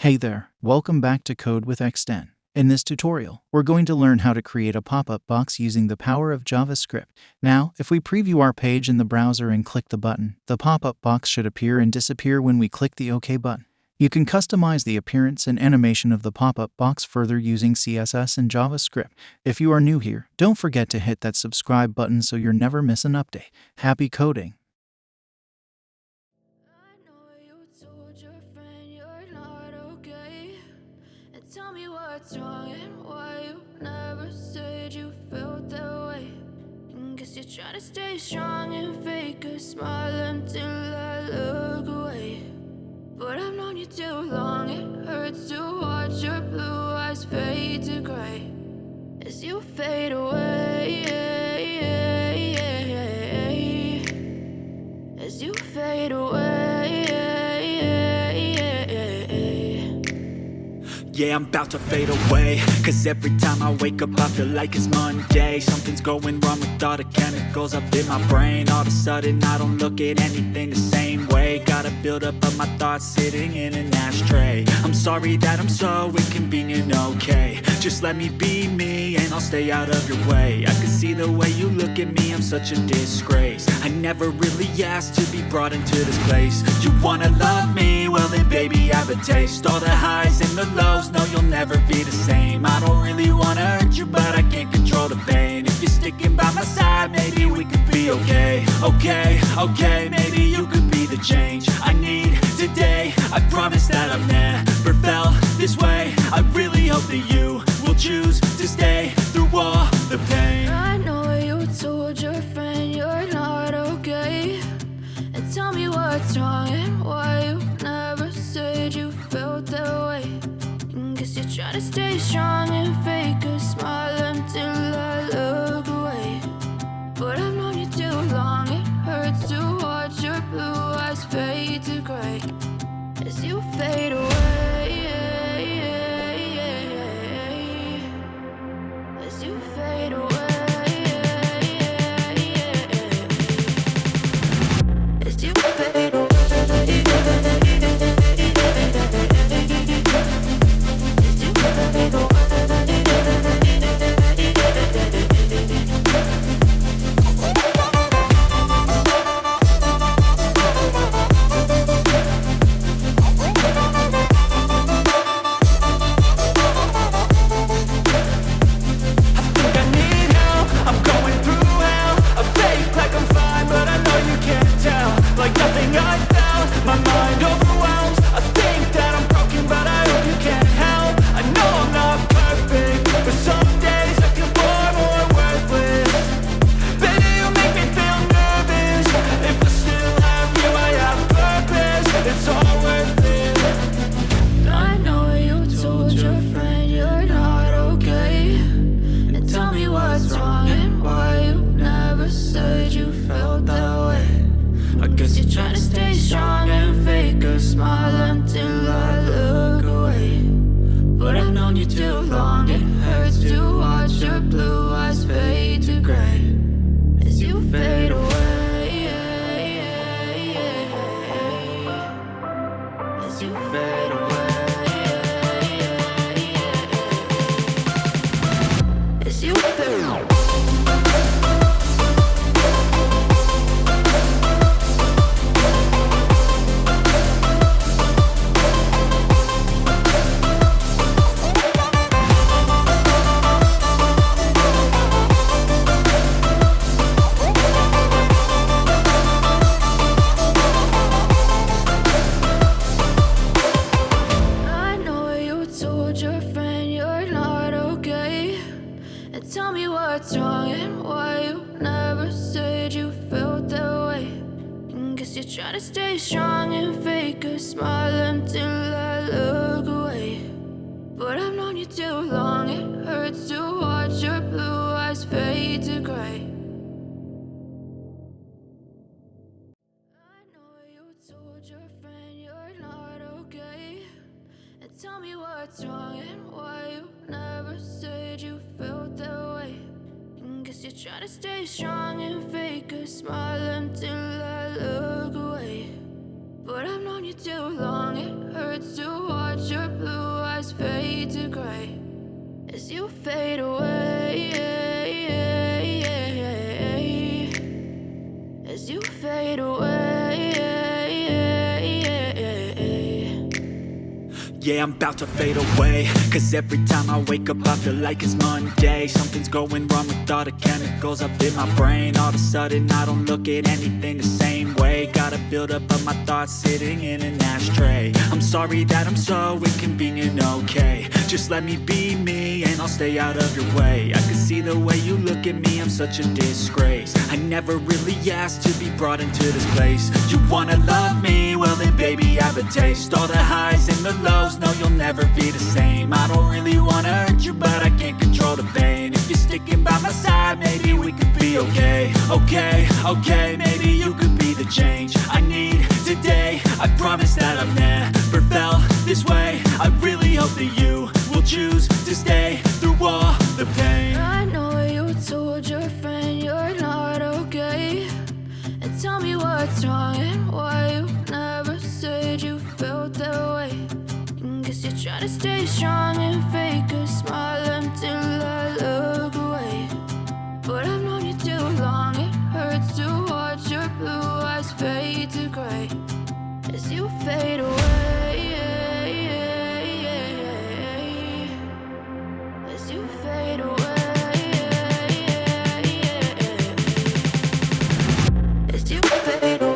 Hey there, welcome back to Code with Xten. In this tutorial, we're going to learn how to create a pop-up box using the power of JavaScript. Now, if we preview our page in the browser and click the button, the pop-up box should appear and disappear when we click the OK button. You can customize the appearance and animation of the pop-up box further using CSS and JavaScript. If you are new here, don't forget to hit that subscribe button so you'll never miss an update. Happy coding! Tell me what's wrong and why you never said you felt that way. And guess you're trying to stay strong and fake a smile until I look away. But I've known you too long, it hurts to watch your blue eyes fade to gray as you fade away. As you fade away. Yeah, I'm about to fade away, cause every time I wake up I feel like it's Monday. Something's going wrong with all the chemicals up in my brain. All of a sudden I don't look at anything the same way. Got a buildup of my thoughts sitting in an ashtray. I'm sorry that I'm so inconvenient, okay. Just let me be me and I'll stay out of your way. I can see the way you look at me, I'm such a disgrace. I never really asked to be brought into this place. You wanna love me? Well then baby I have a taste. All the highs and the lows, no, you'll never be the same. I don't really wanna hurt you, but I can't control the pain. If you're sticking by my side, maybe we could be okay. Okay, maybe you could be the change I need today. I promise that I've never felt this way. I really hope that you will choose to stay through all the pain. I know you told your friend you're not okay. And tell me what's wrong and why you never said you felt that way. Guess you're trying to stay strong and fake a smile until I look away. But I've known you too long, it hurts to watch your blue eyes fade to gray as you fade away. As you fade away. As you fade away. Try to stay strong and fake a smile until I look away. But I've known you too long, it hurts to watch your blue eyes fade to gray. I know you told your friend you're not okay. And tell me what's wrong and why you never said you felt that way. And guess you're trying to stay strong and fake a smile until I look away. But I've known you too long, it hurts to watch your as you fade away, as you fade away. Yeah, I'm about to fade away, cause every time I wake up I feel like it's Monday. Something's going wrong with all the chemicals up in my brain. All of a sudden I don't look at anything the same way. Got a buildup of my thoughts sitting in an ashtray. I'm sorry that I'm so inconvenient, okay. Just let me be me and I'll stay out of your way. I can see the way you look at me, I'm such a disgrace. I never really asked to be brought into this place. You wanna love me? Well then baby I have a taste. All the highs and the lows, no you'll never be the same. I don't really wanna hurt you but I can't control the pain. If you're sticking by my side maybe we could be okay. Okay, maybe you could be the change I need today. I promise that I've never felt this way. I really hope that you will choose to stay through all the pain. I know you told your friend you're not okay, and tell me what's wrong and why you never said you felt that way. Guess you're trying to stay strong and fake a smile until I look away. But I've known you too long, it hurts to watch your blue eyes fade to gray as you fade away, as you fade away, as you fade away.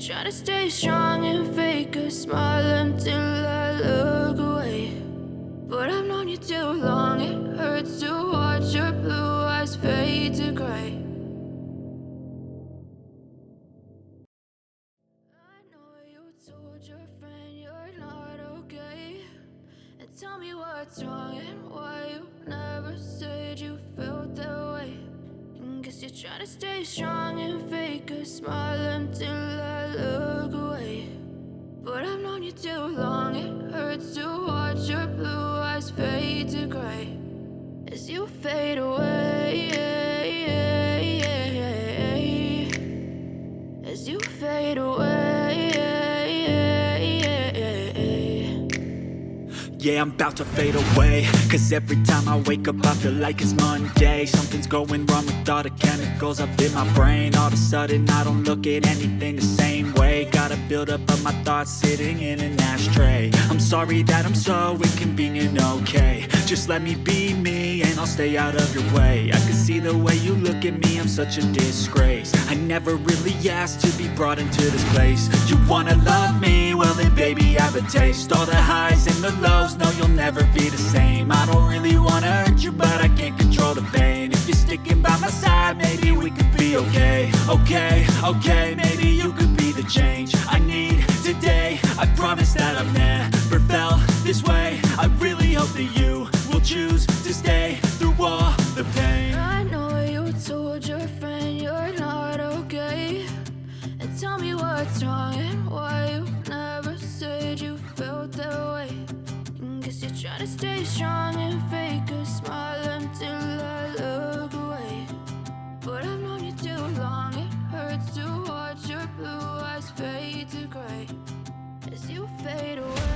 Try to stay strong and fake a smile until I look away. But I've known you too long, it hurts to watch your blue eyes fade to gray. I know you told your friend you're not okay, and tell me what's wrong and why you never said you felt that way. Guess you're trying to stay strong and fake a smile until I look away. But I've known you too long, it hurts to watch your blue eyes fade to gray as you fade away, as you fade away. Yeah, I'm about to fade away, cause every time I wake up I feel like it's Monday. Something's going wrong with all the chemicals up in my brain. All of a sudden I don't look at anything the same way. Got a buildup of my thoughts sitting in an ashtray. I'm sorry that I'm so inconvenient, okay. Just let me be me and I'll stay out of your way. I can see the way you look at me, I'm such a disgrace. I never really asked to be brought into this place. You wanna love me? Well then baby I have a taste. All the highs and the lows, no you'll never be the same. I don't really wanna hurt you but I can't control the Okay, maybe you could be the change I need today. I promise that I've never felt this way. I really hope that you will choose to stay through all the pain. I know you told your friend you're not okay, and tell me what's wrong and why you never said you felt that way. Guess you're trying to stay strong and fake a smile until I look away. But I've known you too long, it hurts to watch your blue eyes fade to gray as you fade away.